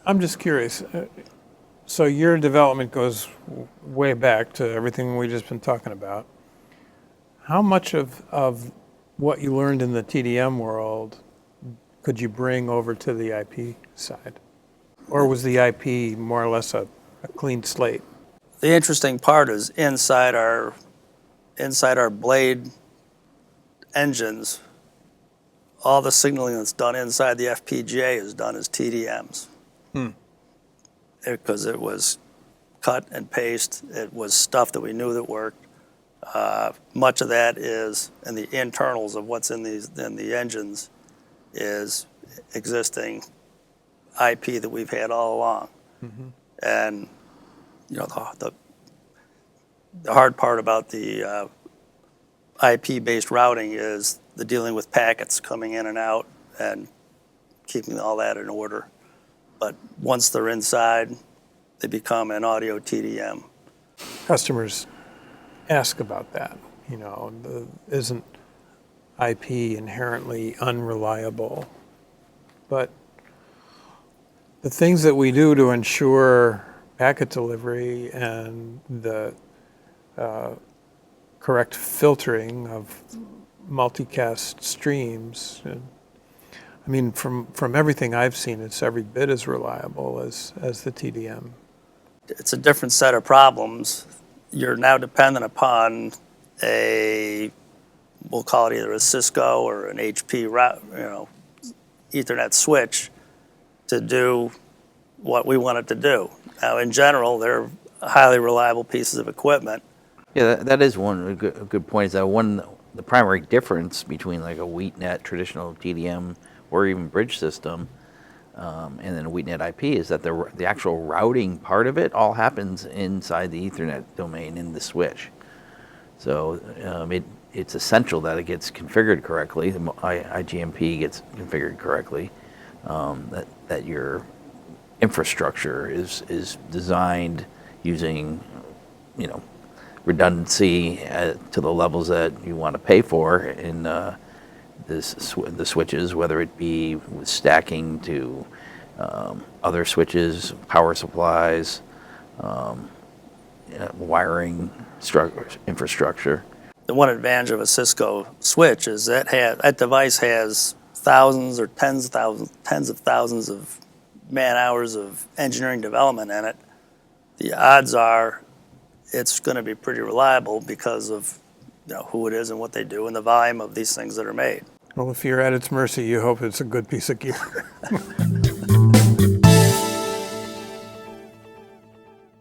I'm just curious. So your development goes way back to everything we've just been talking about. How much of what you learned in the TDM world could you bring over to the IP side? Or was the IP more or less a clean slate? The interesting part is inside our blade engines, all the signaling that's done inside the FPGA is done as TDMs. Because it was cut and paste, it was stuff that we knew that worked. Much of that is, and the internals of what's in the engines is existing IP that we've had all along. And you know, the hard part about the IP-based routing is the dealing with packets coming in and out and keeping all that in order. But once they're inside, they become an audio TDM. Customers ask about that. You know, isn't IP inherently unreliable? But the things that we do to ensure packet delivery and the correct filtering of multicast streams, I mean, from everything I've seen, it's every bit as reliable as the TDM. It's a different set of problems. You're now dependent upon we'll call it either a Cisco or an HP route, Ethernet switch to do what we want it to do. Now, in general, they're highly reliable pieces of equipment. Yeah, that is a good point. Is that the primary difference between like a WheatNet traditional TDM or even bridge system and then a WheatNet IP is that the actual routing part of it all happens inside the Ethernet domain in the switch. So it's essential that it gets configured correctly. The IGMP gets configured correctly. That your infrastructure is designed using, redundancy to the levels that you want to pay for in the switches, whether it be with stacking to other switches, power supplies, wiring infrastructure. The one advantage of a Cisco switch is that device has thousands or tens of thousands of man hours of engineering development in it. The odds are it's going to be pretty reliable because of who it is and what they do and the volume of these things that are made. Well, if you're at its mercy, you hope it's a good piece of gear.